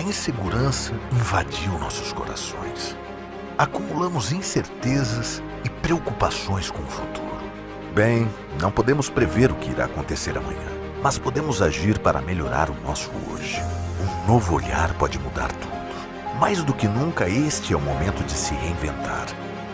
insegurança invadiu nossos corações. Acumulamos incertezas e preocupações com o futuro. Bem, não podemos prever o que irá acontecer amanhã, mas podemos agir para melhorar o nosso hoje. Um novo olhar pode mudar tudo. Mais do que nunca, este é o momento de se reinventar,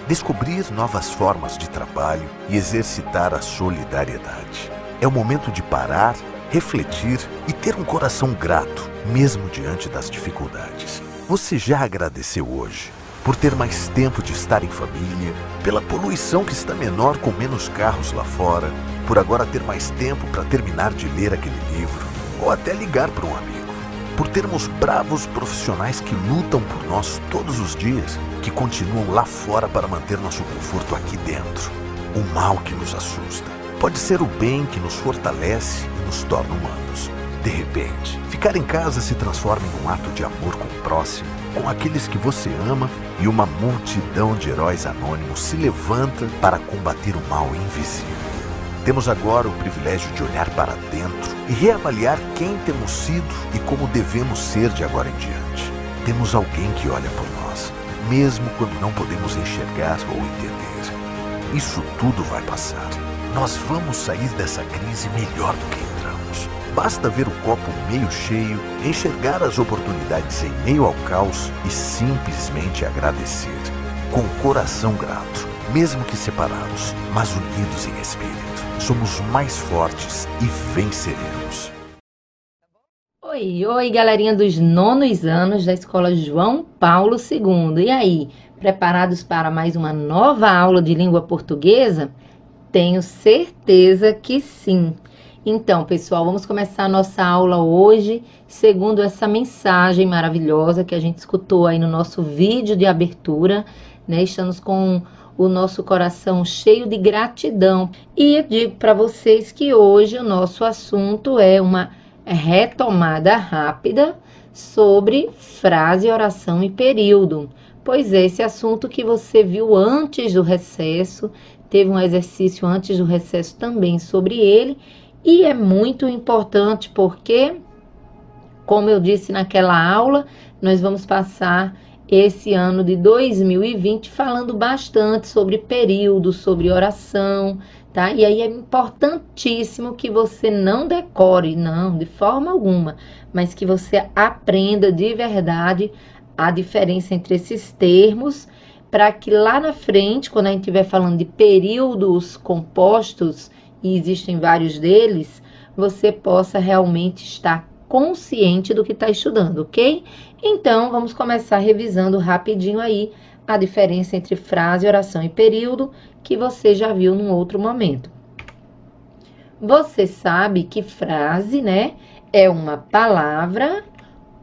descobrir novas formas de trabalho e exercitar a solidariedade. É o momento de parar, refletir e ter um coração grato, mesmo diante das dificuldades. Você já agradeceu hoje por ter mais tempo de estar em família, pela poluição que está menor com menos carros lá fora, por agora ter mais tempo para terminar de ler aquele livro ou até ligar para um amigo, por termos bravos profissionais que lutam por nós todos os dias, que continuam lá fora para manter nosso conforto aqui dentro. O mal que nos assusta pode ser o bem que nos fortalece e nos torna humanos. De repente, ficar em casa se transforma em um ato de amor com o próximo, com aqueles que você ama, e uma multidão de heróis anônimos se levanta para combater o mal invisível. Temos agora o privilégio de olhar para dentro e reavaliar quem temos sido e como devemos ser de agora em diante. Temos alguém que olha por nós, mesmo quando não podemos enxergar ou entender. Isso tudo vai passar. Nós vamos sair dessa crise melhor do que entramos. Basta ver o copo meio cheio, enxergar as oportunidades em meio ao caos e simplesmente agradecer. Com o coração grato, mesmo que separados, mas unidos em espírito, somos mais fortes e venceremos. Oi, galerinha dos nonos anos da Escola João Paulo II. E aí, preparados para mais uma nova aula de língua portuguesa? Tenho certeza que sim. Então, pessoal, vamos começar a nossa aula hoje, segundo essa mensagem maravilhosa que a gente escutou aí no nosso vídeo de abertura, né? Estamos com o nosso coração cheio de gratidão. E eu digo para vocês que hoje o nosso assunto é uma retomada rápida sobre frase, oração e período. Pois é, esse assunto que você viu antes do recesso, teve um exercício antes do recesso também sobre ele, e é muito importante porque, como eu disse naquela aula, nós vamos passar esse ano de 2020 falando bastante sobre período, sobre oração, tá? E aí é importantíssimo que você não decore, não, de forma alguma, mas que você aprenda de verdade a diferença entre esses termos, para que lá na frente, quando a gente estiver falando de períodos compostos, e existem vários deles, você possa realmente estar consciente do que está estudando, ok? Então, vamos começar revisando rapidinho aí a diferença entre frase, oração e período, que você já viu num outro momento. Você sabe que frase, né, é uma palavra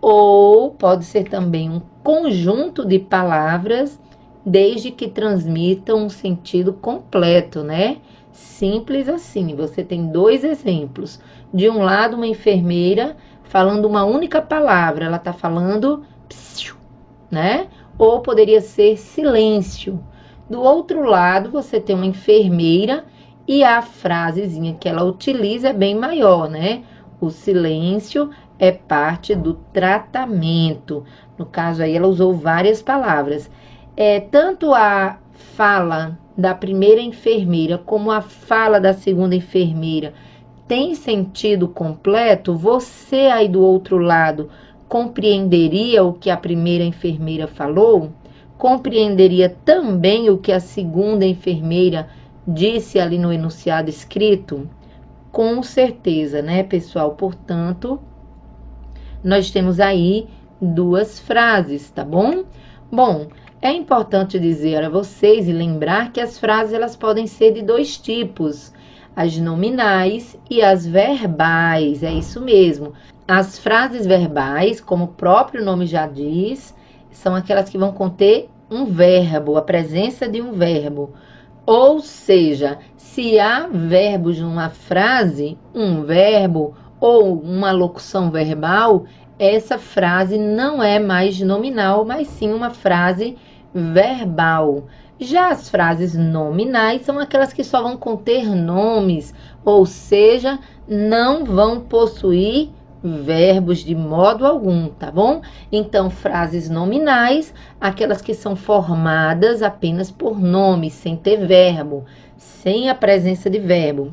ou pode ser também um conjunto de palavras, desde que transmitam um sentido completo, né? Simples assim. Você tem dois exemplos. De um lado, uma enfermeira falando uma única palavra, ela está falando psiu, né? Ou poderia ser silêncio. Do outro lado, você tem uma enfermeira e a frasezinha que ela utiliza é bem maior, né? O silêncio é parte do tratamento. No caso aí, ela usou várias palavras. Tanto a fala da primeira enfermeira como a fala da segunda enfermeira tem sentido completo? Você aí do outro lado compreenderia o que a primeira enfermeira falou? Compreenderia também o que a segunda enfermeira disse ali no enunciado escrito? Com certeza, né, pessoal? Portanto, nós temos aí duas frases, tá bom? Bom, é importante dizer a vocês e lembrar que as frases elas podem ser de dois tipos, as nominais e as verbais, é isso mesmo. As frases verbais, como o próprio nome já diz, são aquelas que vão conter um verbo, a presença de um verbo. Ou seja, se há verbos numa frase, um verbo ou uma locução verbal, essa frase não é mais nominal, mas sim uma frase verbal. Já as frases nominais são aquelas que só vão conter nomes, ou seja, não vão possuir verbos de modo algum, tá bom? Então, frases nominais, aquelas que são formadas apenas por nome, sem ter verbo, sem a presença de verbo.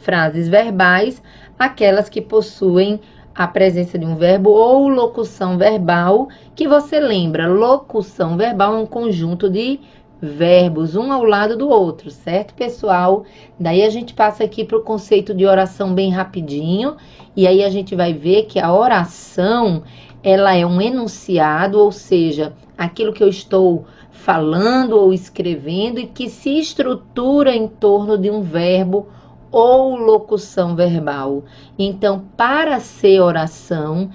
Frases verbais, aquelas que possuem a presença de um verbo ou locução verbal, que você lembra, locução verbal é um conjunto de verbos, um ao lado do outro, certo, pessoal? Daí a gente passa aqui para o conceito de oração bem rapidinho, e aí a gente vai ver que a oração, ela é um enunciado, ou seja, aquilo que eu estou falando ou escrevendo e que se estrutura em torno de um verbo ou locução verbal. Então, para ser oração,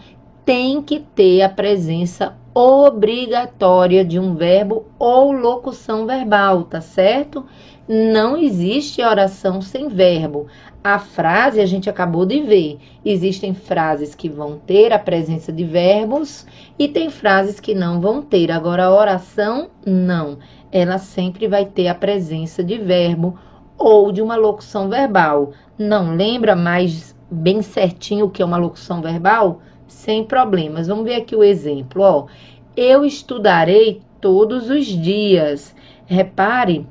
tem que ter a presença obrigatória de um verbo ou locução verbal, tá certo? Não existe oração sem verbo. A frase a gente acabou de ver. Existem frases que vão ter a presença de verbos e tem frases que não vão ter. Agora, a oração, não. Ela sempre vai ter a presença de verbo ou de uma locução verbal. Não lembra mais bem certinho o que é uma locução verbal? Sem problemas. Vamos ver aqui o exemplo, ó. Eu estudarei todos os dias. Repare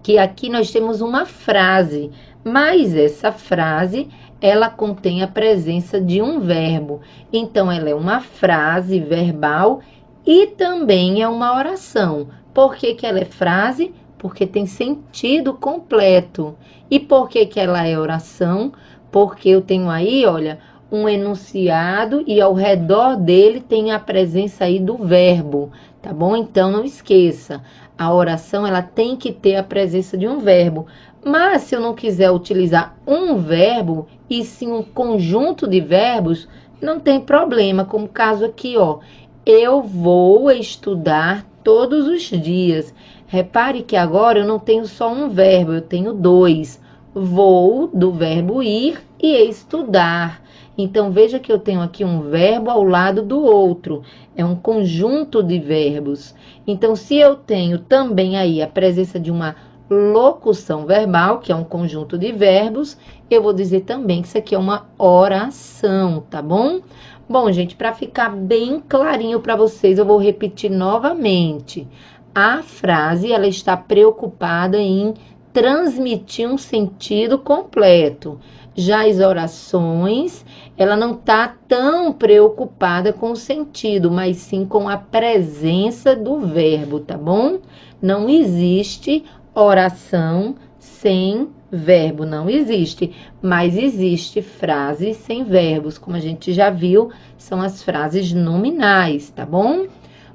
que aqui nós temos uma frase, mas essa frase, ela contém a presença de um verbo. Então, ela é uma frase verbal e também é uma oração. Por que que ela é frase? Porque tem sentido completo. E por que que ela é oração? Porque eu tenho aí, olha, um enunciado e ao redor dele tem a presença aí do verbo, tá bom? Então, não esqueça, a oração ela tem que ter a presença de um verbo. Mas se eu não quiser utilizar um verbo e sim um conjunto de verbos, não tem problema, como o caso aqui, ó. Eu vou estudar todos os dias. Repare que agora eu não tenho só um verbo, eu tenho dois. Vou, do verbo ir, e estudar. Então, veja que eu tenho aqui um verbo ao lado do outro. É um conjunto de verbos. Então, se eu tenho também aí a presença de uma locução verbal, que é um conjunto de verbos, eu vou dizer também que isso aqui é uma oração, tá bom? Bom, gente, para ficar bem clarinho para vocês, eu vou repetir novamente. A frase, ela está preocupada em transmitir um sentido completo. Já as orações, ela não está tão preocupada com o sentido, mas sim com a presença do verbo, tá bom? Não existe oração sem verbo, não existe, mas existe frase sem verbos, como a gente já viu, são as frases nominais, tá bom?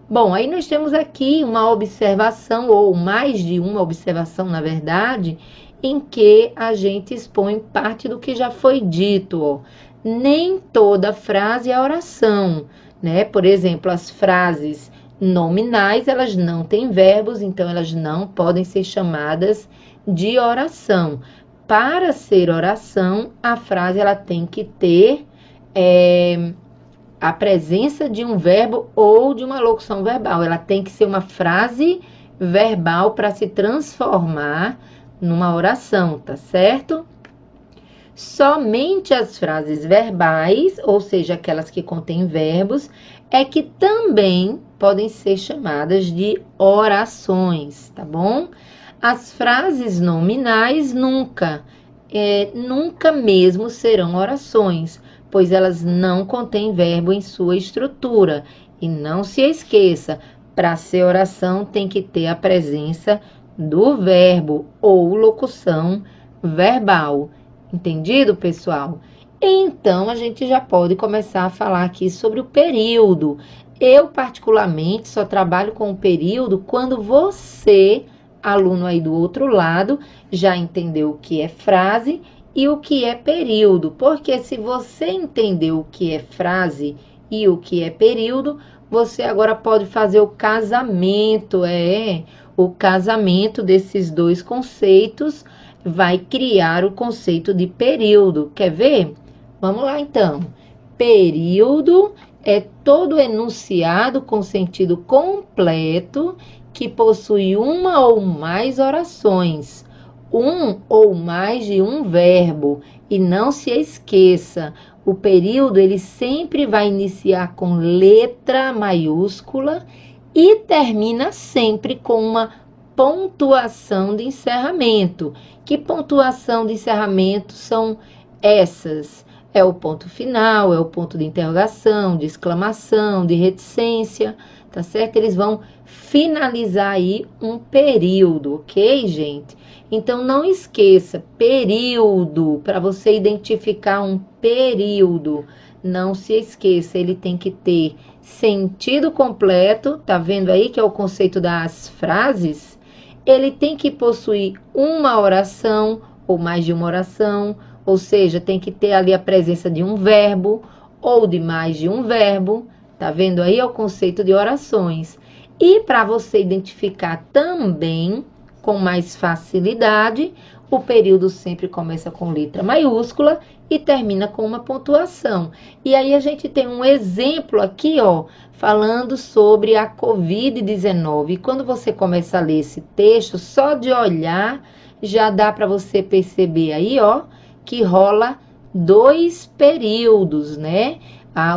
Bom, aí nós temos aqui uma observação, ou mais de uma observação, na verdade, em que a gente expõe parte do que já foi dito, ó. Nem toda frase é oração, né? Por exemplo, as frases nominais, elas não têm verbos, então elas não podem ser chamadas de oração. Para ser oração, a frase ela tem que ter a presença de um verbo ou de uma locução verbal. Ela tem que ser uma frase verbal para se transformar numa oração, tá certo? Somente as frases verbais, ou seja, aquelas que contêm verbos, é que também podem ser chamadas de orações, tá bom? As frases nominais nunca mesmo serão orações, pois elas não contêm verbo em sua estrutura. E não se esqueça, para ser oração tem que ter a presença do verbo ou locução verbal. Entendido, pessoal? Então, a gente já pode começar a falar aqui sobre o período. Eu, particularmente, só trabalho com o período quando você, aluno aí do outro lado, já entendeu o que é frase e o que é período. Porque se você entendeu o que é frase e o que é período, você agora pode fazer o casamento, o casamento desses dois conceitos vai criar o conceito de período. Quer ver? Vamos lá, então. Período é todo enunciado com sentido completo que possui uma ou mais orações. um ou mais de um verbo. E não se esqueça, o período ele sempre vai iniciar com letra maiúscula e termina sempre com uma pontuação de encerramento. Que pontuação de encerramento são essas? É o ponto final, é o ponto de interrogação, de exclamação, de reticência, tá certo? Eles vão finalizar aí um período, ok, gente? Então, não esqueça, período, para você identificar um período, não se esqueça, ele tem que ter sentido completo, tá vendo aí que é o conceito das frases? Ele tem que possuir uma oração ou mais de uma oração, ou seja, tem que ter ali a presença de um verbo ou de mais de um verbo, tá vendo aí é o conceito de orações. E para você identificar também com mais facilidade, o período sempre começa com letra maiúscula e termina com uma pontuação. E aí a gente tem um exemplo aqui, ó, falando sobre a Covid-19. E quando você começa a ler esse texto, só de olhar já dá para você perceber aí, ó, que rola 2 períodos, né?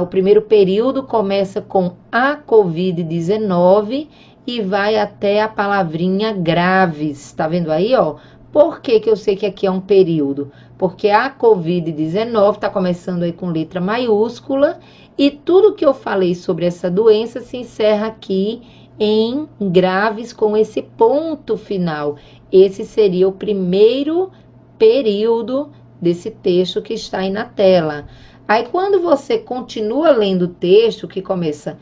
O primeiro período começa com a Covid-19 e vai até a palavrinha graves. Tá vendo aí, ó? Por que que eu sei que aqui é um período? Porque a Covid-19 está começando aí com letra maiúscula e tudo que eu falei sobre essa doença se encerra aqui em graves com esse ponto final. Esse seria o primeiro período desse texto que está aí na tela. Aí, quando você continua lendo o texto, que começa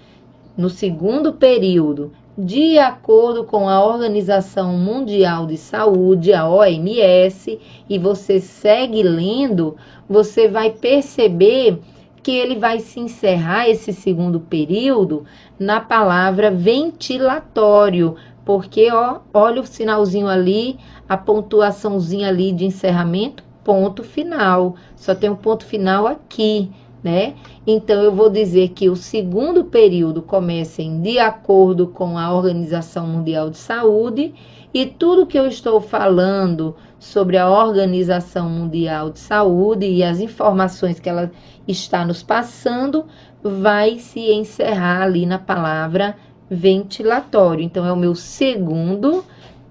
no segundo período, de acordo com a Organização Mundial de Saúde, a OMS, e você segue lendo, você vai perceber que ele vai se encerrar, esse segundo período, na palavra ventilatório, porque, ó, olha o sinalzinho ali, a pontuaçãozinha ali de encerramento, ponto final. Só tem um ponto final aqui, né? Então, eu vou dizer que o segundo período começa de acordo com a Organização Mundial de Saúde e tudo que eu estou falando sobre a Organização Mundial de Saúde e as informações que ela está nos passando vai se encerrar ali na palavra ventilatório. Então, é o meu segundo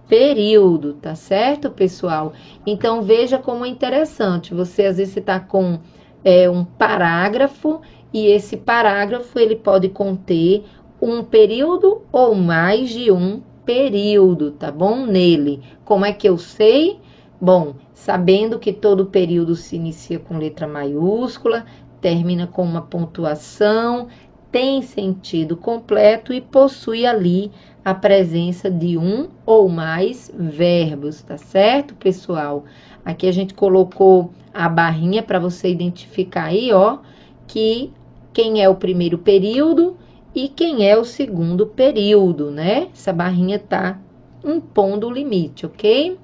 período, tá certo, pessoal? Então, veja como é interessante. Você, às vezes, está com um parágrafo e esse parágrafo, ele pode conter um período ou mais de um período, tá bom? Nele. Como é que eu sei? Bom, sabendo que todo período se inicia com letra maiúscula, termina com uma pontuação, tem sentido completo e possui ali a presença de um ou mais verbos, tá certo, pessoal? Aqui a gente colocou a barrinha para você identificar aí, ó, que quem é o primeiro período e quem é o segundo período, né? Essa barrinha tá impondo o limite, ok?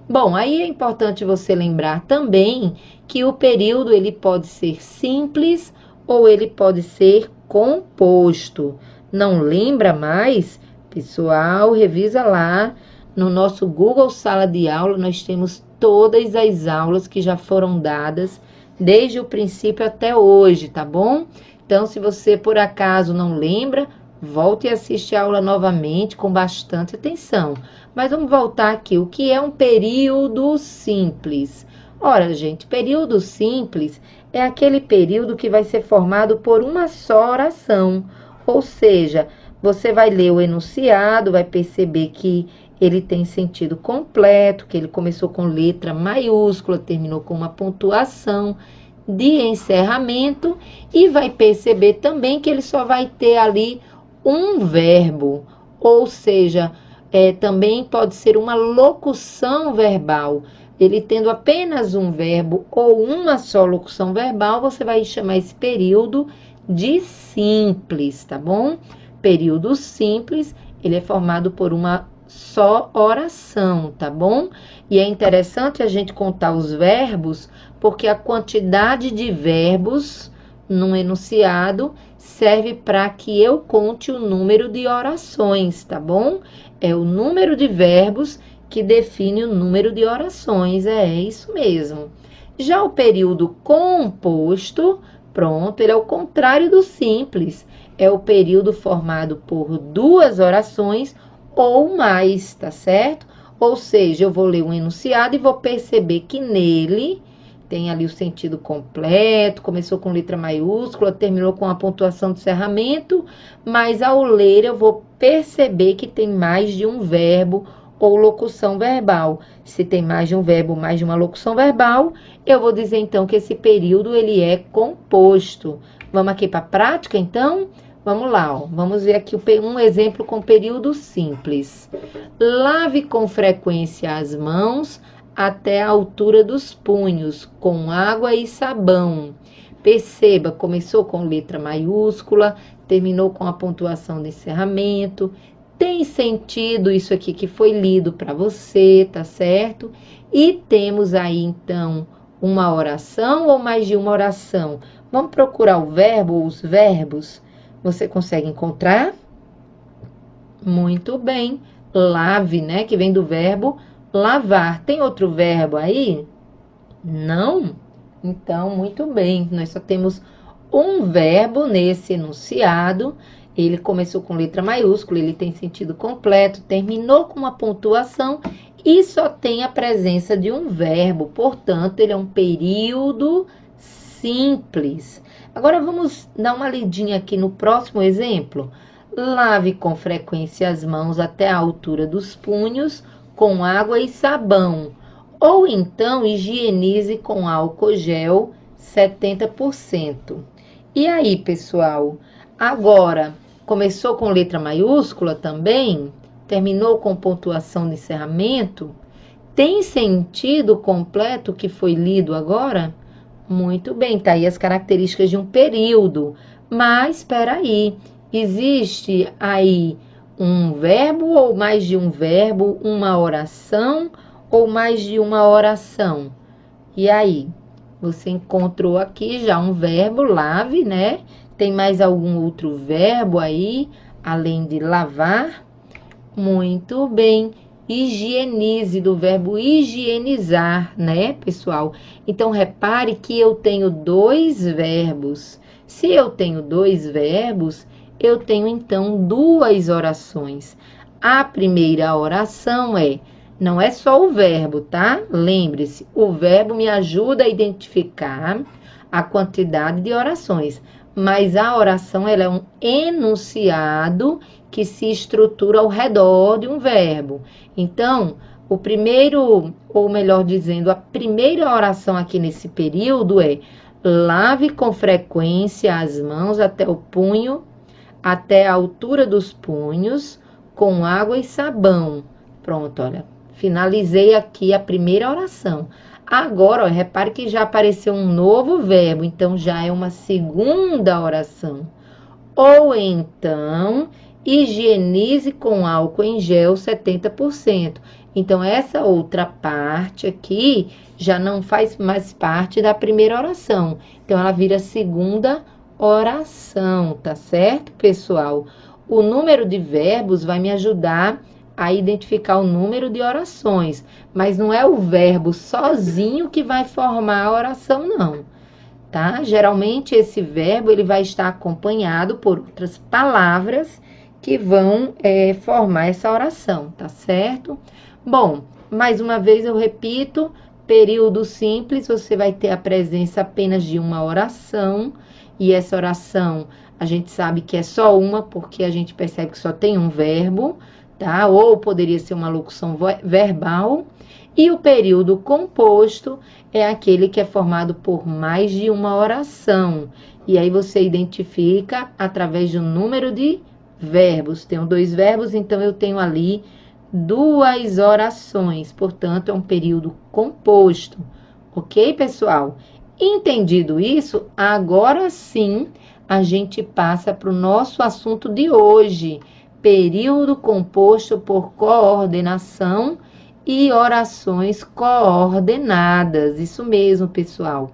Bom, aí é importante você lembrar também que o período ele pode ser simples ou ele pode ser composto. Não lembra mais? Pessoal, revisa lá no nosso Google Sala de Aula, nós temos todas as aulas que já foram dadas desde o princípio até hoje, tá bom? Então, se você por acaso não lembra, volte e assiste a aula novamente com bastante atenção. Mas vamos voltar aqui. O que é um período simples? Ora, gente, período simples é aquele período que vai ser formado por uma só oração. Ou seja, você vai ler o enunciado, vai perceber que ele tem sentido completo, que ele começou com letra maiúscula, terminou com uma pontuação de encerramento e vai perceber também que ele só vai ter ali um verbo, ou seja, também pode ser uma locução verbal. Ele tendo apenas um verbo ou uma só locução verbal, você vai chamar esse período de simples, tá bom? Período simples, ele é formado por uma só oração, tá bom? E é interessante a gente contar os verbos, porque a quantidade de verbos num enunciado serve para que eu conte o número de orações, tá bom? É o número de verbos que define o número de orações. É isso mesmo. Já o período composto, pronto, ele é o contrário do simples. É o período formado por duas orações ou mais, tá certo? Ou seja, eu vou ler um enunciado e vou perceber que nele tem ali o sentido completo, começou com letra maiúscula, terminou com a pontuação de encerramento, mas ao ler eu vou perceber que tem mais de um verbo ou locução verbal. Se tem mais de um verbo, mais de uma locução verbal, eu vou dizer então que esse período ele é composto. Vamos aqui para a prática então? Vamos lá, ó. Vamos ver aqui um exemplo com período simples. Lave com frequência as mãos até a altura dos punhos, com água e sabão. Perceba, começou com letra maiúscula, terminou com a pontuação de encerramento. Tem sentido isso aqui que foi lido para você, tá certo? E temos aí, então, uma oração ou mais de uma oração? Vamos procurar o verbo ou os verbos? Você consegue encontrar? Muito bem. Lave, né? Que vem do verbo lavar. Tem outro verbo aí? Não? Então, muito bem. Nós só temos um verbo nesse enunciado. Ele começou com letra maiúscula, ele tem sentido completo, terminou com uma pontuação e só tem a presença de um verbo. Portanto, ele é um período simples. Agora, vamos dar uma lidinha aqui no próximo exemplo. Lave com frequência as mãos até a altura dos punhos com água e sabão. Ou então, higienize com álcool gel 70%. E aí, pessoal? Agora, começou com letra maiúscula também? Terminou com pontuação de encerramento? Tem sentido completo o que foi lido agora? Muito bem, tá aí as características de um período. Mas, espera aí, existe aí um verbo ou mais de um verbo, uma oração ou mais de uma oração? E aí, você encontrou aqui já um verbo, lave, né? Tem mais algum outro verbo aí, além de lavar? Muito bem. Higienize, do verbo higienizar, né, pessoal? Então, repare que eu tenho dois verbos. Se eu tenho dois verbos, eu tenho, então, duas orações. A primeira oração não é só o verbo, tá? Lembre-se, o verbo me ajuda a identificar a quantidade de orações, mas a oração ela é um enunciado que se estrutura ao redor de um verbo. Então, o primeiro, ou melhor dizendo, a primeira oração aqui nesse período é: lave com frequência as mãos até o punho, até a altura dos punhos, com água e sabão. Pronto, olha, finalizei aqui a primeira oração. Agora, ó, repare que já apareceu um novo verbo, então já é uma segunda oração. Ou então, higienize com álcool em gel 70%. Então, essa outra parte aqui já não faz mais parte da primeira oração. Então, ela vira segunda oração, tá certo, pessoal? O número de verbos vai me ajudar a identificar o número de orações, mas não é o verbo sozinho que vai formar a oração, não, tá? Geralmente esse verbo ele vai estar acompanhado por outras palavras que vão formar essa oração, tá certo? Bom, mais uma vez eu repito, período simples, você vai ter a presença apenas de uma oração, e essa oração a gente sabe que é só uma, porque a gente percebe que só tem um verbo, tá? Ou poderia ser uma locução verbal. E o período composto é aquele que é formado por mais de uma oração. E aí você identifica através do número de verbos. Tenho dois verbos, então eu tenho ali duas orações. Portanto, é um período composto. Ok, pessoal? Entendido isso, agora sim a gente passa para o nosso assunto de hoje. Período composto por coordenação e orações coordenadas. Isso mesmo, pessoal.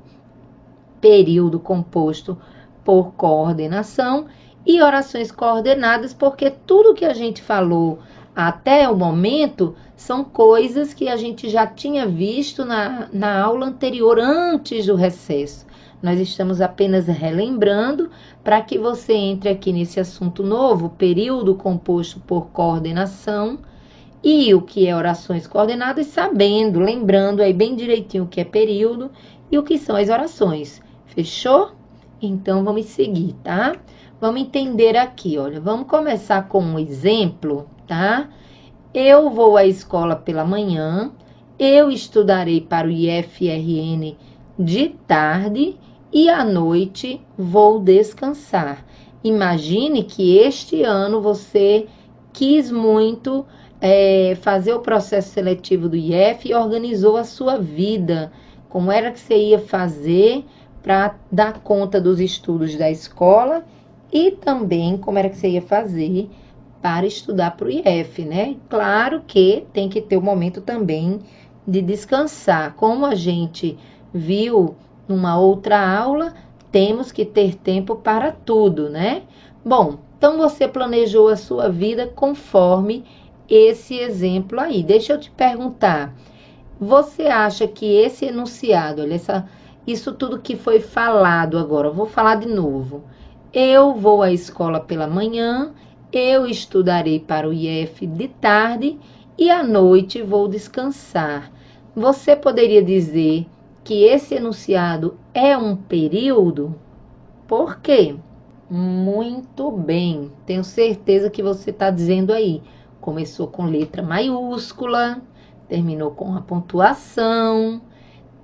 Período composto por coordenação e orações coordenadas, porque tudo que a gente falou até o momento são coisas que a gente já tinha visto na aula anterior, antes do recesso. Nós estamos apenas relembrando para que você entre aqui nesse assunto novo, período composto por coordenação e o que é orações coordenadas, sabendo, lembrando aí bem direitinho o que é período e o que são as orações. Fechou? Então vamos seguir, tá? Vamos entender aqui, olha, vamos começar com um exemplo, tá? Eu vou à escola pela manhã, eu estudarei para o IFRN de tarde e à noite vou descansar. Imagine que este ano você quis muito fazer o processo seletivo do IF e organizou a sua vida. Como era que você ia fazer para dar conta dos estudos da escola e também como era que você ia fazer para estudar para o IF, né? Claro que tem que ter o momento também de descansar. Como a gente viu numa outra aula, temos que ter tempo para tudo, né? Bom, então você planejou a sua vida conforme esse exemplo aí. Deixa eu te perguntar, você acha que esse enunciado, olha, isso tudo que foi falado agora, eu vou falar de novo. Eu vou à escola pela manhã, eu estudarei para o IF de tarde e à noite vou descansar. Você poderia dizer que esse enunciado é um período? Por quê? Muito bem, tenho certeza que você está dizendo aí. Começou com letra maiúscula, terminou com a pontuação.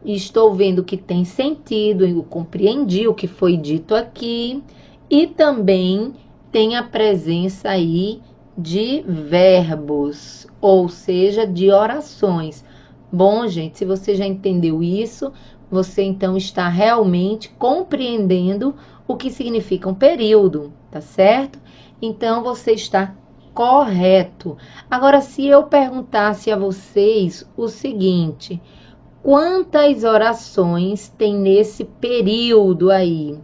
Estou vendo que tem sentido, eu compreendi o que foi dito aqui. E também tem a presença aí de verbos, ou seja, de orações. Bom, gente, se você já entendeu isso, você então está realmente compreendendo o que significa um período, tá certo? Então, você está correto. Agora, se eu perguntasse a vocês o seguinte: quantas orações tem nesse período aí?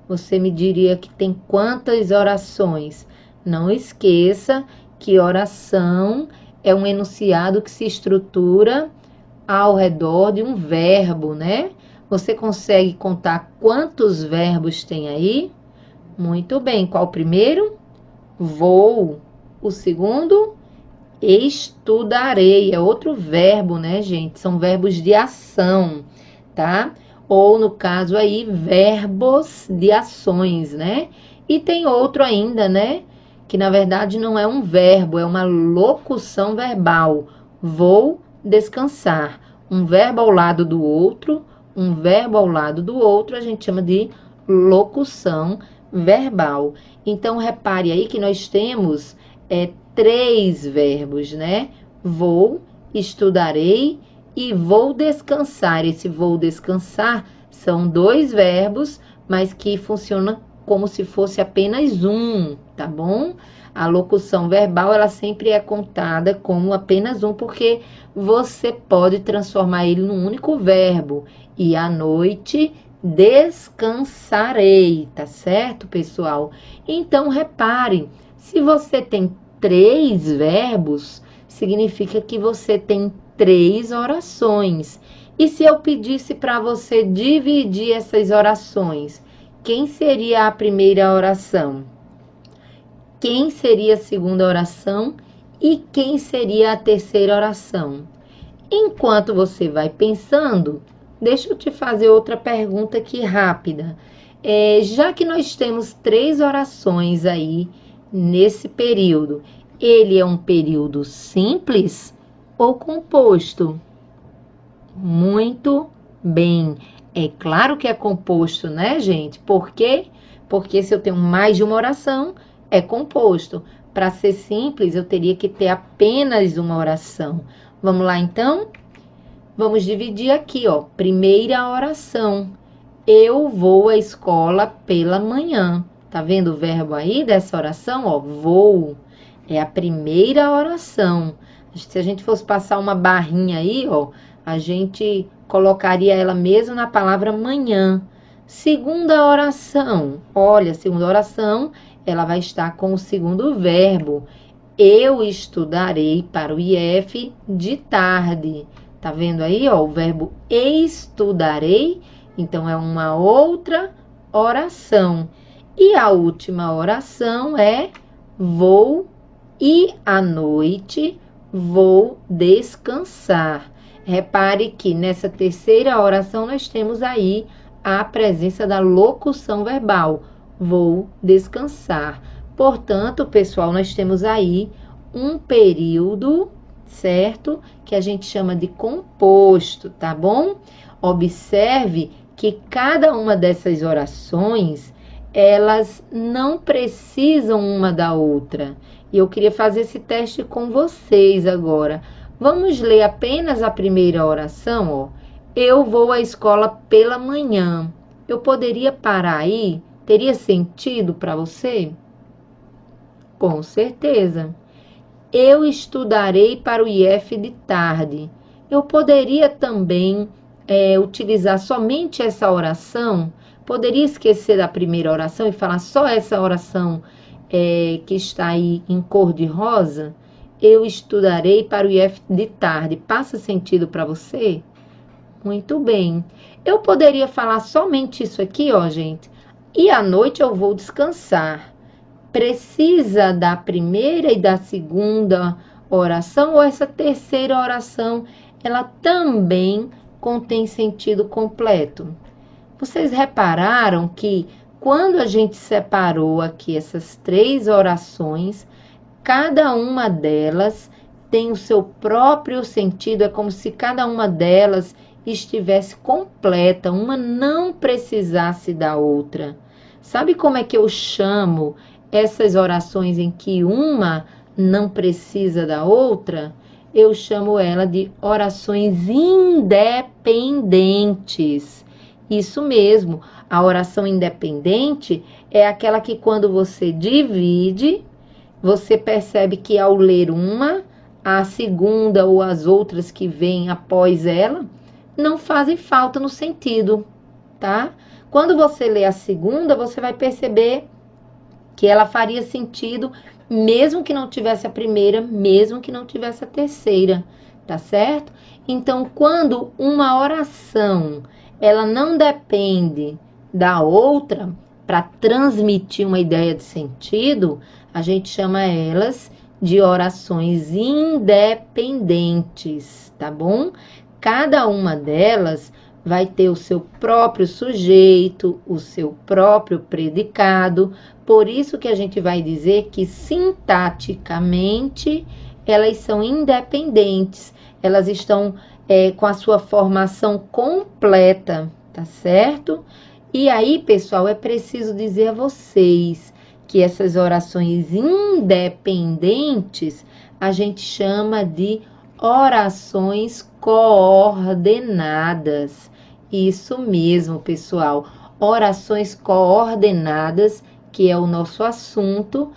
Você me diria que tem quantas orações? Não esqueça que oração é um enunciado que se estrutura ao redor de um verbo, né? Você consegue contar quantos verbos tem aí? Muito bem. Qual o primeiro? Vou. O segundo? Estudarei. É outro verbo, né, gente? São verbos de ação, tá? Ou, no caso aí, verbos de ações, né? E tem outro ainda, né? Que, na verdade, não é um verbo, é uma locução verbal. Vou descansar. Um verbo ao lado do outro, um verbo ao lado do outro, a gente chama de locução verbal. Então, repare aí que nós temos 3 verbos, né? Vou, estudarei e vou descansar. Esse vou descansar são 2 verbos, mas que funcionam como se fosse apenas um, tá bom? A locução verbal, ela sempre é contada como apenas um, porque você pode transformar ele num único verbo. E à noite descansarei, tá certo, pessoal? Então, reparem, se você tem 3 verbos, significa que você tem 3 orações. E se eu pedisse para você dividir essas orações, quem seria a primeira oração? Quem seria a segunda oração? E quem seria a terceira oração? Enquanto você vai pensando, deixa eu te fazer outra pergunta aqui rápida. Já que nós temos 3 orações aí nesse período, ele é um período simples ou composto? Muito bem. É claro que é composto, né, gente? Por quê? Porque se eu tenho mais de uma oração, é composto. Para ser simples, eu teria que ter apenas uma oração. Vamos lá, então? Vamos dividir aqui, ó. Primeira oração. Eu vou à escola pela manhã. Tá vendo o verbo aí dessa oração? Ó, vou. É a primeira oração. Se a gente fosse passar uma barrinha aí, ó, a gente colocaria ela mesmo na palavra manhã. Segunda oração. Olha, segunda oração, ela vai estar com o segundo verbo. Eu estudarei para o IF de tarde. Tá vendo aí, ó, o verbo estudarei? Então, é uma outra oração. E a última oração é vou e à noite vou descansar. Repare que nessa terceira oração nós temos aí a presença da locução verbal. Vou descansar. Portanto, pessoal, nós temos aí um período, certo? Que a gente chama de composto, tá bom? Observe que cada uma dessas orações, elas não precisam uma da outra. E eu queria fazer esse teste com vocês agora. Vamos ler apenas a primeira oração, ó. Eu vou à escola pela manhã. Eu poderia parar aí? Teria sentido para você? Com certeza. Eu estudarei para o IF de tarde. Eu poderia também utilizar somente essa oração? Poderia esquecer da primeira oração e falar só essa oração que está aí em cor de rosa? Eu estudarei para o IF de tarde. Passa sentido para você? Muito bem. Eu poderia falar somente isso aqui, ó, gente. E à noite eu vou descansar. Precisa da primeira e da segunda oração, ou essa terceira oração, ela também contém sentido completo? Vocês repararam que quando a gente separou aqui essas três orações, cada uma delas tem o seu próprio sentido, é como se cada uma delas estivesse completa, uma não precisasse da outra. Sabe como é que eu chamo essas orações em que uma não precisa da outra? Eu chamo ela de orações independentes. Isso mesmo, a oração independente é aquela que quando você divide, você percebe que ao ler uma, a segunda ou as outras que vêm após ela não fazem falta no sentido, tá? Quando você lê a segunda, você vai perceber que ela faria sentido mesmo que não tivesse a primeira, mesmo que não tivesse a terceira, tá certo? Então, quando uma oração, ela não depende da outra para transmitir uma ideia de sentido, a gente chama elas de orações independentes, tá bom? Cada uma delas vai ter o seu próprio sujeito, o seu próprio predicado. Por isso que a gente vai dizer que sintaticamente elas são independentes. Elas estão com a sua formação completa, tá certo? E aí, pessoal, é preciso dizer a vocês que essas orações independentes a gente chama de orações coordenadas. Isso mesmo, pessoal. Orações coordenadas, que é o nosso assunto,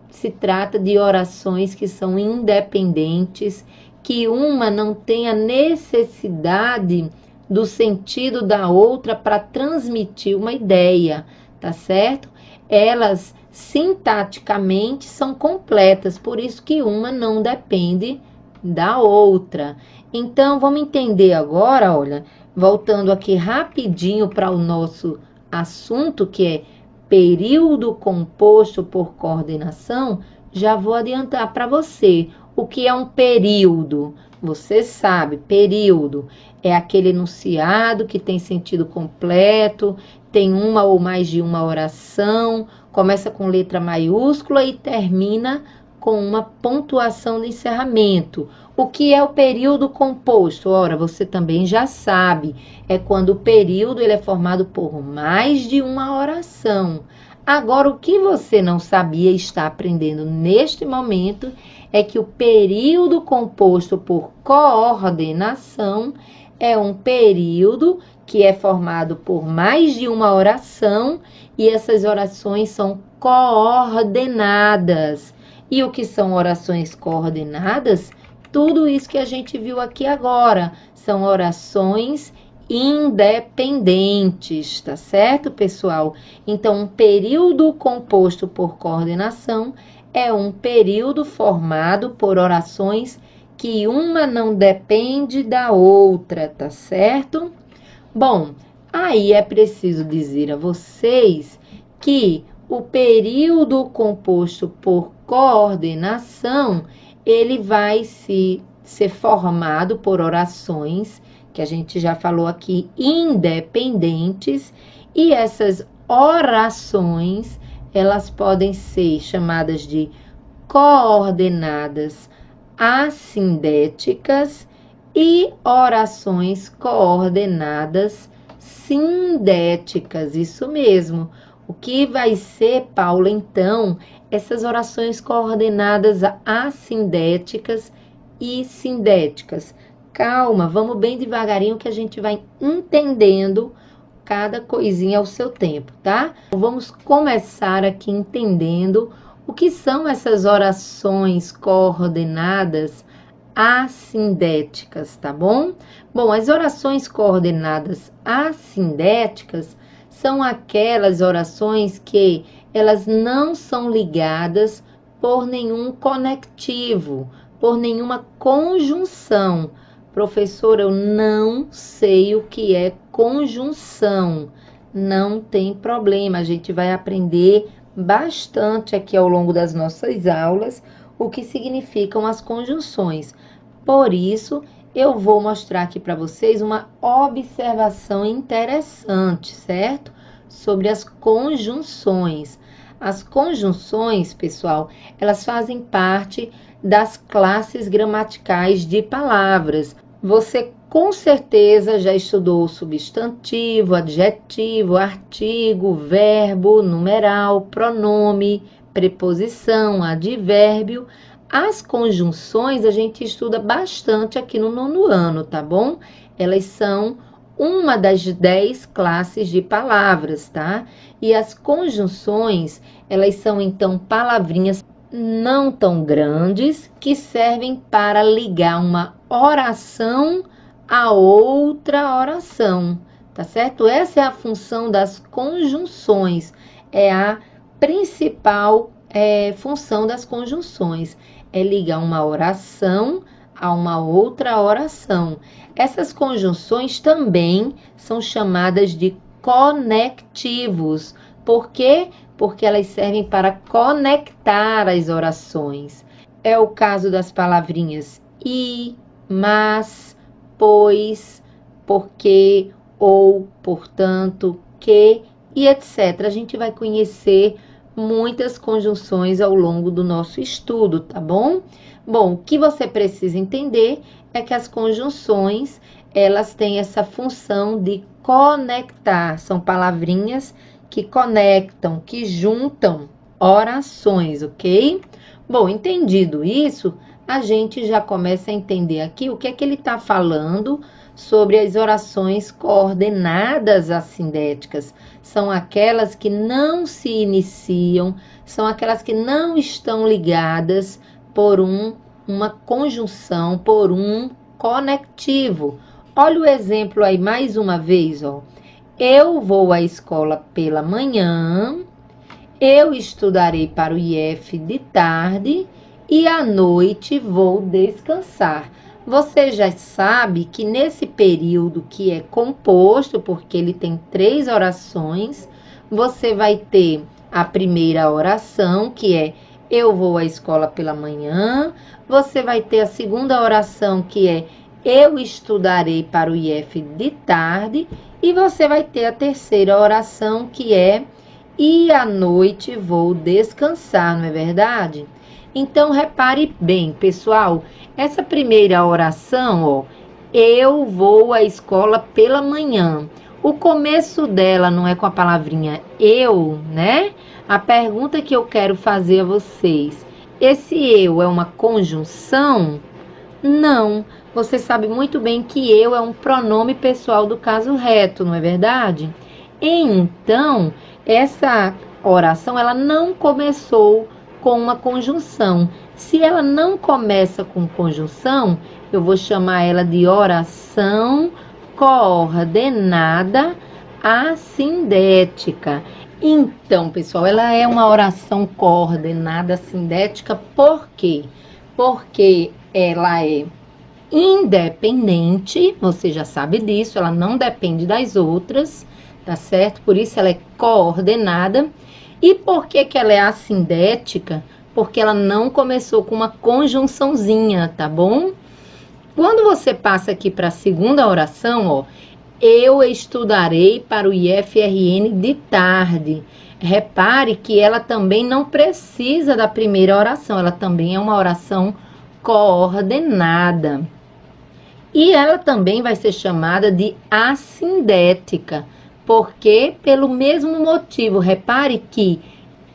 se trata de orações que são independentes, que uma não tem a necessidade do sentido da outra para transmitir uma ideia, tá certo? Elas sintaticamente são completas, por isso que uma não depende da outra. Então, vamos entender agora, olha, voltando aqui rapidinho para o nosso assunto, que é período composto por coordenação, já vou adiantar para você o que é um período. Você sabe, período é aquele enunciado que tem sentido completo, tem uma ou mais de uma oração, começa com letra maiúscula e termina com uma pontuação de encerramento. O que é o período composto? Ora, você também já sabe, é quando o período ele é formado por mais de uma oração. Agora, o que você não sabia e está aprendendo neste momento é que o período composto por coordenação é um período que é formado por mais de uma oração e essas orações são coordenadas. E o que são orações coordenadas? Tudo isso que a gente viu aqui agora são orações independentes, tá certo, pessoal? Então, um período composto por coordenação é um período formado por orações que uma não depende da outra, tá certo? Bom, aí é preciso dizer a vocês que o período composto por coordenação, ele vai ser formado por orações, que a gente já falou aqui, independentes, e essas orações, elas podem ser chamadas de coordenadas assindéticas e orações coordenadas sindéticas, isso mesmo. O que vai ser, Paula, então, essas orações coordenadas assindéticas e sindéticas? Calma, vamos bem devagarinho que a gente vai entendendo cada coisinha ao seu tempo, tá? Vamos começar aqui entendendo o que são essas orações coordenadas assindéticas, tá bom? Bom, as orações coordenadas assindéticas são aquelas orações que elas não são ligadas por nenhum conectivo, por nenhuma conjunção. Professor, eu não sei o que é conjunção. Não tem problema, a gente vai aprender bastante aqui ao longo das nossas aulas o que significam as conjunções. Por isso, eu vou mostrar aqui para vocês uma observação interessante, certo? Sobre as conjunções. As conjunções, pessoal, elas fazem parte das classes gramaticais de palavras. Você com certeza já estudou substantivo, adjetivo, artigo, verbo, numeral, pronome, preposição, advérbio. As conjunções a gente estuda bastante aqui no 9º ano, tá bom? Elas são uma das 10 classes de palavras, tá? E as conjunções, elas são então palavrinhas não tão grandes que servem para ligar uma oração a outra oração, tá certo? Essa é a função das conjunções, é a principal função das conjunções, é ligar uma oração a uma outra oração. Essas conjunções também são chamadas de conectivos. Por quê? Porque elas servem para conectar as orações. É o caso das palavrinhas e, mas, pois, porque, ou, portanto, que e etc. A gente vai conhecer muitas conjunções ao longo do nosso estudo, tá bom? Bom, o que você precisa entender é que as conjunções, elas têm essa função de conectar, são palavrinhas que conectam, que juntam orações, ok? Bom, entendido isso, a gente já começa a entender aqui o que é que ele está falando sobre as orações coordenadas assindéticas. São aquelas que não se iniciam, são aquelas que não estão ligadas por uma conjunção, por um conectivo. Olha o exemplo aí mais uma vez, ó. Eu vou à escola pela manhã, eu estudarei para o IF de tarde e à noite vou descansar. Você já sabe que nesse período que é composto, porque ele tem 3 orações, você vai ter a primeira oração, que é eu vou à escola pela manhã, você vai ter a segunda oração, que é eu estudarei para o IF de tarde, e você vai ter a terceira oração, que é e à noite vou descansar, não é verdade? Então, repare bem, pessoal, essa primeira oração, ó, eu vou à escola pela manhã. O começo dela não é com a palavrinha eu, né? A pergunta que eu quero fazer a vocês, esse eu é uma conjunção? Não. Você sabe muito bem que eu é um pronome pessoal do caso reto, não é verdade? Então, essa oração, ela não começou com uma conjunção. Se ela não começa com conjunção, eu vou chamar ela de oração coordenada assindética. Então, pessoal, ela é uma oração coordenada sindética, por quê? Porque ela é independente, você já sabe disso, ela não depende das outras, tá certo? Por isso ela é coordenada. E por que que ela é assindética? Porque ela não começou com uma conjunçãozinha, tá bom? Quando você passa aqui para a segunda oração, ó, eu estudarei para o IFRN de tarde. Repare que ela também não precisa da primeira oração, ela também é uma oração coordenada. E ela também vai ser chamada de assindética, porque pelo mesmo motivo, repare que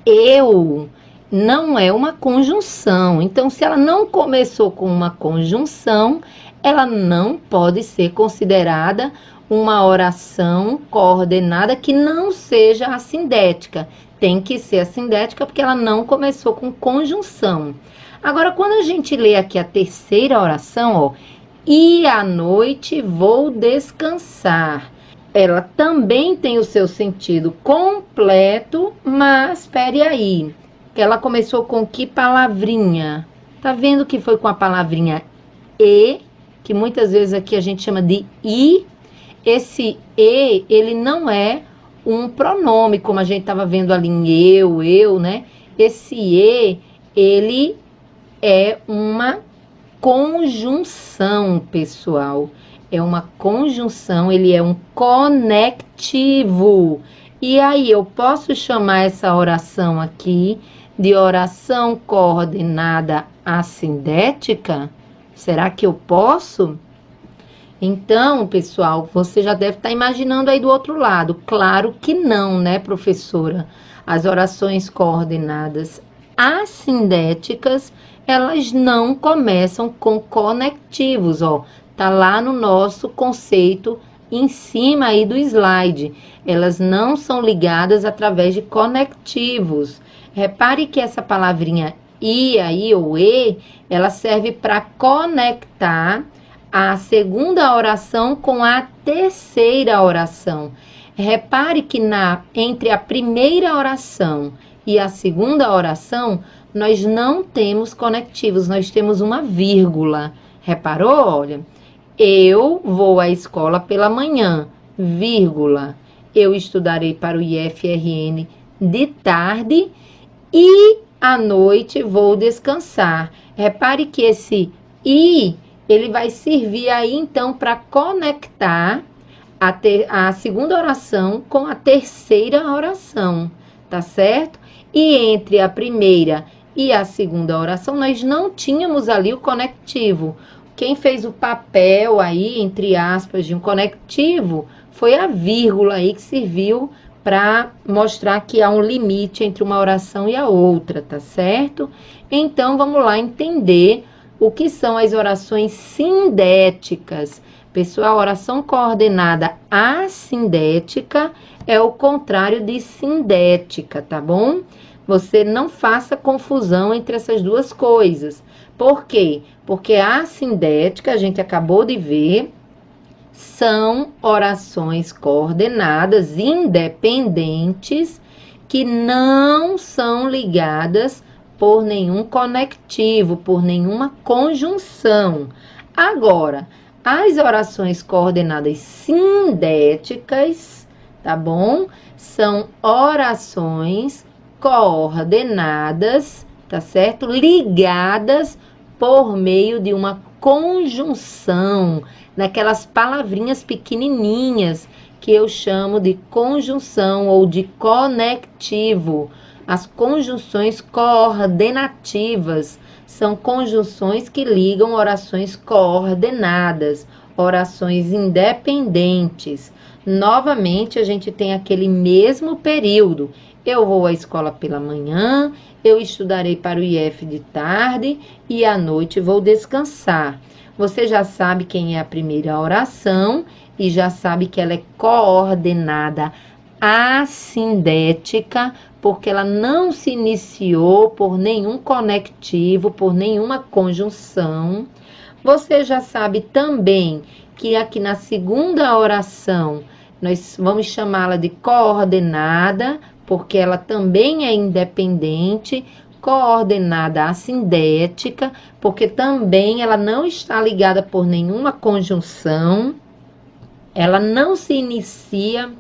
eu não é uma conjunção. Então, se ela não começou com uma conjunção, ela não pode ser considerada uma oração coordenada que não seja assindética. Tem que ser assindética porque ela não começou com conjunção. Agora, quando a gente lê aqui a terceira oração, ó, e à noite vou descansar. Ela também tem o seu sentido completo, mas espere aí, que ela começou com que palavrinha? Tá vendo que foi com a palavrinha e, que muitas vezes aqui a gente chama de i. Esse e, ele não é um pronome, como a gente estava vendo ali em eu, né? Esse e, ele é uma conjunção, pessoal. É uma conjunção, ele é um conectivo. E aí, eu posso chamar essa oração aqui de oração coordenada assindética? Será que eu posso? Então, pessoal, você já deve estar imaginando aí do outro lado. Claro que não, né, professora? As orações coordenadas assindéticas, elas não começam com conectivos, ó. Tá lá no nosso conceito em cima aí do slide. Elas não são ligadas através de conectivos. Repare que essa palavrinha i aí ou e, ela serve para conectar a segunda oração com a terceira oração. Repare que entre a primeira oração e a segunda oração, nós não temos conectivos, nós temos uma vírgula. Reparou? Olha, eu vou à escola pela manhã, vírgula. Eu estudarei para o IFRN de tarde e à noite vou descansar. Repare que esse i, ele vai servir aí então para conectar a segunda oração com a terceira oração, tá certo? E entre a primeira e a segunda oração, nós não tínhamos ali o conectivo. Quem fez o papel aí, entre aspas, de um conectivo, foi a vírgula aí que serviu para mostrar que há um limite entre uma oração e a outra, tá certo? Então, vamos lá entender o que são as orações sindéticas. Pessoal, oração coordenada assindética é o contrário de sindética, tá bom? Você não faça confusão entre essas duas coisas. Por quê? Porque a assindética, a gente acabou de ver, são orações coordenadas independentes que não são ligadas por nenhum conectivo, por nenhuma conjunção. Agora, as orações coordenadas sindéticas, tá bom? São orações coordenadas, tá certo? Ligadas por meio de uma conjunção, naquelas palavrinhas pequenininhas que eu chamo de conjunção ou de conectivo. As conjunções coordenativas são conjunções que ligam orações coordenadas, orações independentes. Novamente, a gente tem aquele mesmo período. Eu vou à escola pela manhã, eu estudarei para o IF de tarde e à noite vou descansar. Você já sabe quem é a primeira oração e já sabe que ela é coordenada assindética, porque ela não se iniciou por nenhum conectivo, por nenhuma conjunção. Você já sabe também que aqui na segunda oração nós vamos chamá-la de coordenada, porque ela também é independente, coordenada assindética, porque também ela não está ligada por nenhuma conjunção, ela não se inicia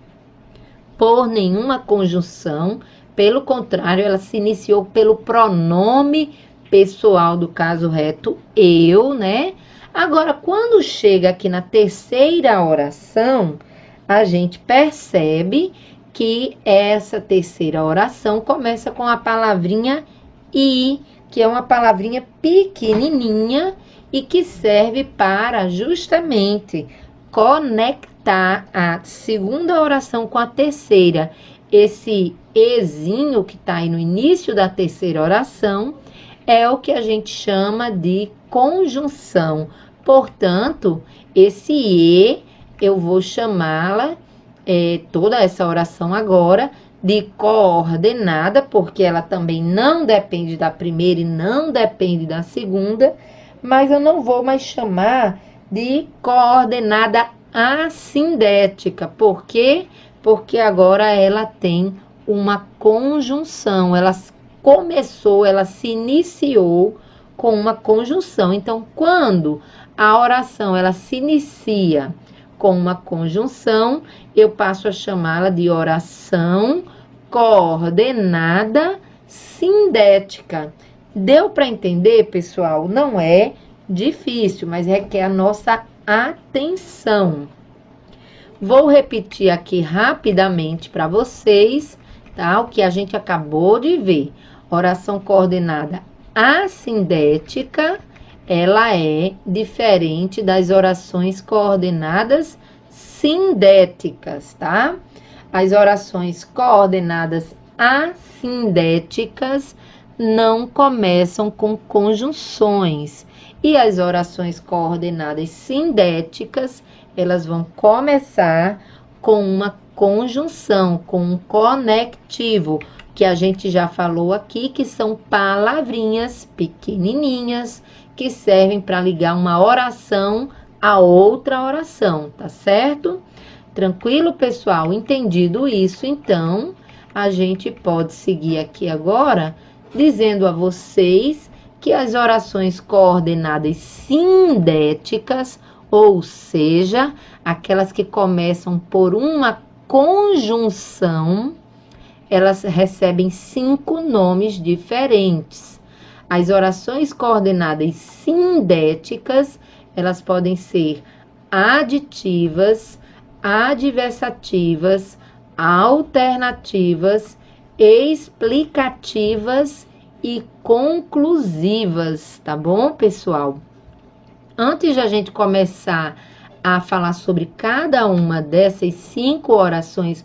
por nenhuma conjunção, pelo contrário, ela se iniciou pelo pronome pessoal do caso reto, eu, né? Agora, quando chega aqui na terceira oração, a gente percebe que essa terceira oração começa com a palavrinha e, que é uma palavrinha pequenininha e que serve para justamente conectar a segunda oração com a terceira. Esse ezinho que está aí no início da terceira oração é o que a gente chama de conjunção. Portanto, esse e eu vou chamá-la, toda essa oração agora, de coordenada, porque ela também não depende da primeira e não depende da segunda, mas eu não vou mais chamar de coordenada assindética. Por quê? Porque agora ela tem uma conjunção, ela se iniciou com uma conjunção. Então, quando a oração ela se inicia com uma conjunção, eu passo a chamá-la de oração coordenada sindética. Deu para entender, pessoal? Não é difícil, mas requer a nossa atenção. Vou repetir aqui rapidamente para vocês, tá? O que a gente acabou de ver. Oração coordenada assindética, ela é diferente das orações coordenadas sindéticas, tá? As orações coordenadas assindéticas não começam com conjunções. E as orações coordenadas sindéticas, elas vão começar com uma conjunção, com um conectivo, que a gente já falou aqui, que são palavrinhas pequenininhas, que servem para ligar uma oração a outra oração, tá certo? Tranquilo, pessoal? Entendido isso, então, a gente pode seguir aqui agora, dizendo a vocês que as orações coordenadas sindéticas, ou seja, aquelas que começam por uma conjunção, elas recebem 5 nomes diferentes. As orações coordenadas sindéticas, elas podem ser aditivas, adversativas, alternativas, explicativas e conclusivas, tá bom, pessoal? Antes de a gente começar a falar sobre cada uma dessas 5 orações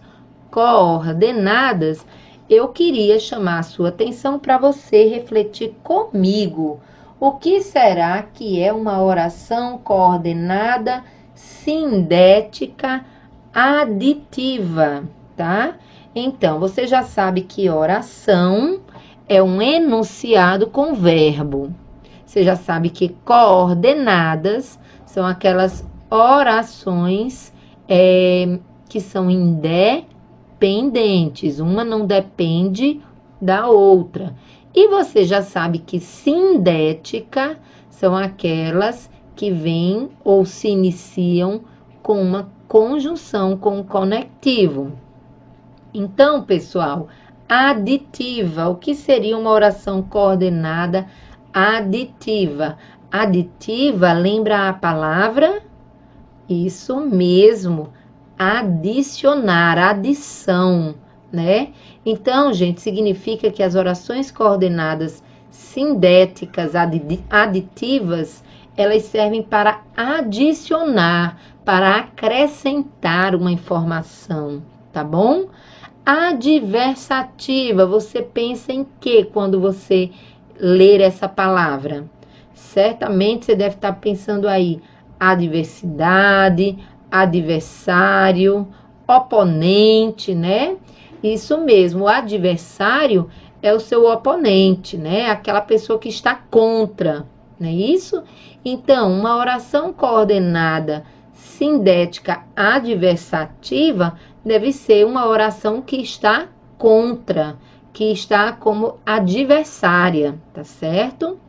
coordenadas, eu queria chamar a sua atenção para você refletir comigo. O que será que é uma oração coordenada sindética aditiva, tá? Então, você já sabe que oração é um enunciado com verbo. Você já sabe que coordenadas são aquelas orações que são independentes. Uma não depende da outra. E você já sabe que sindética são aquelas que vêm ou se iniciam com uma conjunção, com um conectivo. Então, pessoal, aditiva. O que seria uma oração coordenada aditiva? Aditiva lembra a palavra? Isso mesmo, adicionar, adição, né? Então, gente, significa que as orações coordenadas sindéticas aditivas, elas servem para adicionar, para acrescentar uma informação, tá bom? Adversativa, você pensa em quê quando você ler essa palavra? Certamente você deve estar pensando aí, adversidade, adversário, oponente, né? Isso mesmo, o adversário é o seu oponente, né? Aquela pessoa que está contra, não é isso? Então, uma oração coordenada sindética adversativa deve ser uma oração que está contra, que está como adversária, tá certo?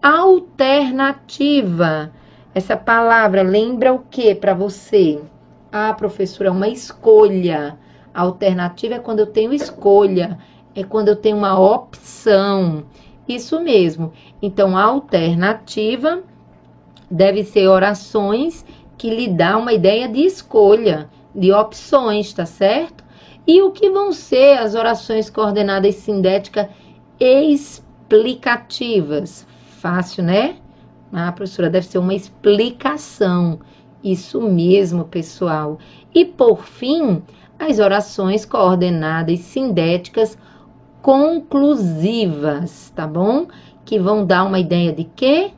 Alternativa. Essa palavra lembra o que para você? Ah, professora, é uma escolha. Alternativa é quando eu tenho escolha, é quando eu tenho uma opção. Isso mesmo. Então, alternativa deve ser orações que lhe dão uma ideia de escolha, de opções, tá certo? E o que vão ser as orações coordenadas sindéticas explicativas? Fácil, né? Ah, professora, deve ser uma explicação. Isso mesmo, pessoal. E, por fim, as orações coordenadas sindéticas conclusivas, tá bom? Que vão dar uma ideia de quê?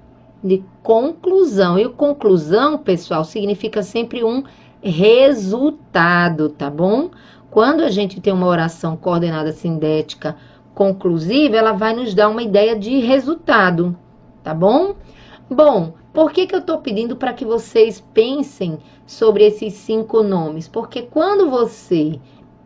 De conclusão. E conclusão, pessoal, significa sempre um resultado, tá bom? Quando a gente tem uma oração coordenada sindética conclusiva, ela vai nos dar uma ideia de resultado, tá bom? Bom, por que eu estou pedindo para que vocês pensem sobre esses 5 nomes? Porque quando você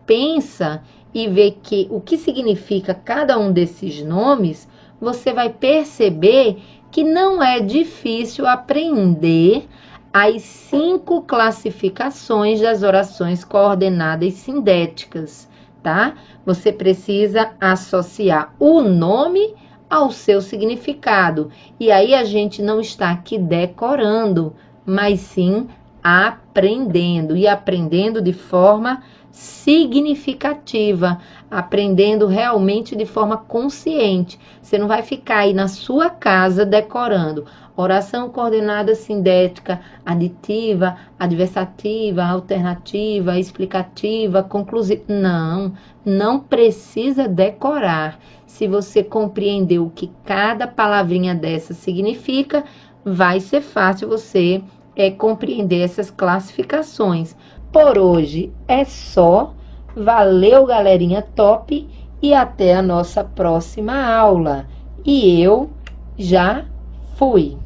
pensa e vê o que significa cada um desses nomes, você vai perceber que não é difícil aprender as 5 classificações das orações coordenadas sindéticas, tá? Você precisa associar o nome ao seu significado. E aí a gente não está aqui decorando, mas sim aprendendo. E aprendendo de forma significativa, aprendendo realmente de forma consciente. Você não vai ficar aí na sua casa decorando. Oração coordenada sindética, aditiva, adversativa, alternativa, explicativa, conclusiva. Não precisa decorar. Se você compreender o que cada palavrinha dessa significa, vai ser fácil você compreender essas classificações. Por hoje é só. Valeu, galerinha top, e até a nossa próxima aula. E eu já fui.